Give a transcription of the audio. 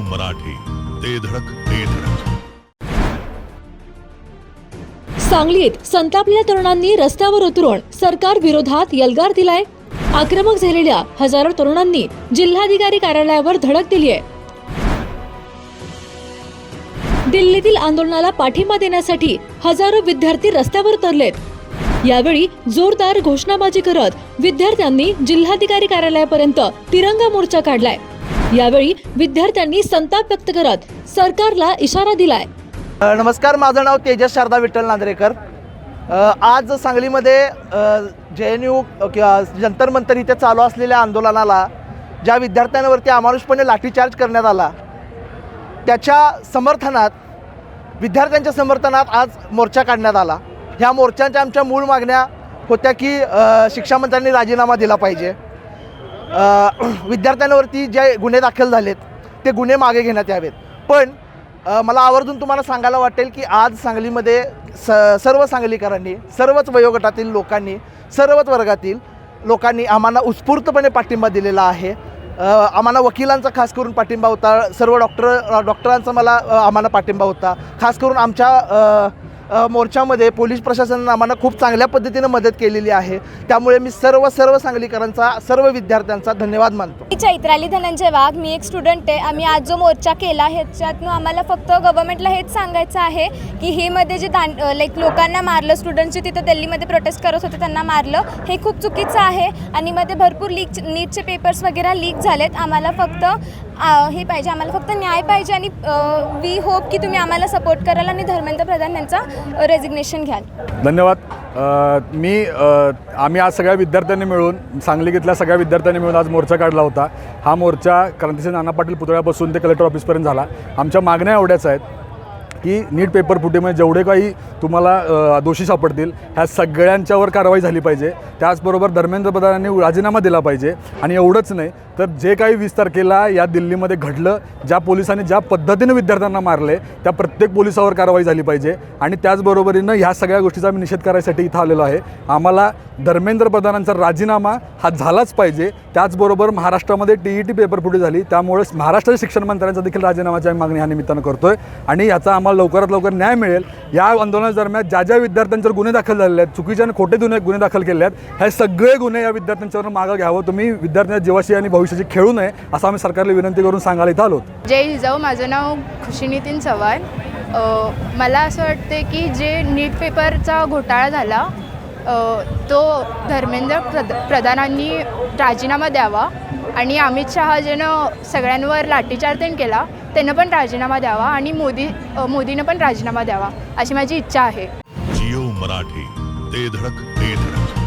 मराठी, ते धडक ते धडक. सांगलीत संतापलेल्या तरुणांनी रस्त्यावर उतरून सरकार विरोधात यल्गार दिलाय. आक्रमक झालेल्या हजारो तरुणांनी जिल्हाधिकारी कार्यालयावर धडक दिली आहे. दिल्लीतील आंदोलनाला पाठिंबा देण्यासाठी हजारो विद्यार्थी रस्त्यावर उतरलेत. यावेळी जोरदार घोषणाबाजी करत विद्यार्थ्यांनी जिल्हाधिकारी कार्यालयापर्यंत तिरंगा मोर्चा काढलाय. यावेळी विद्यार्थ्यांनी संताप व्यक्त करत सरकारला इशारा दिलाय. नमस्कार, माझं नाव तेजस शारदा विठ्ठल नांद्रेकर. आज सांगलीमध्ये JNU किंवा जंतर मंतर इथे चालू असलेल्या आंदोलनाला ज्या विद्यार्थ्यांवरती अमानुषपणे लाठीचार्ज करण्यात आला, त्याच्या समर्थनात, विद्यार्थ्यांच्या समर्थनात आज मोर्चा काढण्यात आला. ह्या मोर्चांच्या आमच्या मूळ मागण्या होत्या की शिक्षा मंत्र्यांनी राजीनामा दिला पाहिजे, विद्यार्थ्यांवरती जे गुन्हे दाखल झालेत ते गुन्हे मागे घेण्यात यावेत. पण मला आवर्जून तुम्हाला सांगायला वाटेल की आज सांगलीमध्ये सर्व सांगलीकरांनी, सर्वच वयोगटातील लोकांनी, सर्वच वर्गातील लोकांनी आम्हाला उत्स्फूर्तपणे पाठिंबा दिलेला आहे. आम्हाला वकिलांचा खास करून पाठिंबा होता, सर्व डॉक्टरांचा आम्हाला पाठिंबा होता. खास करून आमच्या मोर्चामध्ये पोलीस प्रशासनानं आम्हाला खूप चांगल्या पद्धतीनं मदत केलेली आहे. त्यामुळे मी सर्व सांगलीकरांचा, सर्व विद्यार्थ्यांचा धन्यवाद मानतो. मी चैत्राली धनंजय वाघ, मी एक स्टुडंट आहे. आम्ही आज जो मोर्चा केला ह्याच्यातून आम्हाला फक्त गव्हर्नमेंटला हेच सांगायचं आहे की हे मध्ये जे लोकांना मारलं, स्टुडंटचे तिथं दिल्लीमध्ये प्रोटेस्ट करत होते त्यांना मारलं, हे खूप चुकीचं आहे. आणि मध्ये भरपूर नीटचे पेपर्स वगैरे लीक झालेत. आम्हाला फक्त हे पाहिजे, आम्हाला फक्त न्याय पाहिजे. आणि वी होप की तुम्ही आम्हाला सपोर्ट कराल आणि धर्मेंद्र प्रधान यांचा रेजिग्नेशन घ्याल. धन्यवाद. आम्ही आज सगळ्या विद्यार्थ्यांनी मिळून, सांगलीतल्या सगळ्या विद्यार्थ्यांनी मिळून आज मोर्चा काढला होता. हा मोर्चा क्रांतिसिंह नाना पाटील पुतळ्यापासून ते कलेक्टर ऑफिसपर्यंत झाला. आमच्या मागण्या एवढ्याच आहेत की नीट पेपर फुटीमध्ये जेवढे काही तुम्हाला दोषी सापडतील ह्या सगळ्यांच्यावर कारवाई झाली पाहिजे. त्याचबरोबर धर्मेंद्र प्रधानांनी राजीनामा दिला पाहिजे. आणि एवढंच नाही तर जे काही 20 तारखेला या दिल्लीमध्ये घडलं, ज्या पोलिसांनी ज्या पद्धतीनं विद्यार्थ्यांना मारले, त्या प्रत्येक पोलिसावर कारवाई झाली पाहिजे. आणि त्याचबरोबरीनं ह्या सगळ्या गोष्टीचा आम्ही निषेध करायसाठी इथं आलेलो आहे. आम्हाला धर्मेंद्र प्रधानांचा राजीनामा हा झालाच पाहिजे. त्याचबरोबर महाराष्ट्रामध्ये TET पेपर फुटी झाली, त्यामुळे महाराष्ट्राच्या शिक्षण मंत्र्यांचा देखील राजीनामाची आम्ही मागणी ह्या निमित्तानं करतोय. आणि याचा आम्हाला लवकरात लवकर न्याय मिळेल. या आंदोलनादरम्यान ज्या विद्यार्थ्यांच्यावर गुन्हे दाखल झालेले आहेत, चुकीचे आणि खोटे गुन्हे दाखल केले आहेत, हे सगळे गुन्हे या विद्यार्थ्यांच्यावर मागं घ्यावं. तुम्ही विद्यार्थ्यांच्या जीवाशी आणि भविष्याची खेळू नये असं आम्ही सरकारला विनंती करून सांगायला इथं आलो. जय जिजाऊ. माझं नाव खुशी नितीन चव्हाण. मला असं वाटते की जे नीट पेपरचा घोटाळा झाला तो धर्मेंद्र प्रधानांनी राजीनामा द्यावा. आणि अमित शहा ज्यानं सगळ्यांवर लाठीचार्ज केला त्यानं पण राजीनामा द्यावा. आणि मोदीनं पण राजीनामा द्यावा अशी माझी इच्छा आहे. जिओ मराठी, ते धडक ते धडक.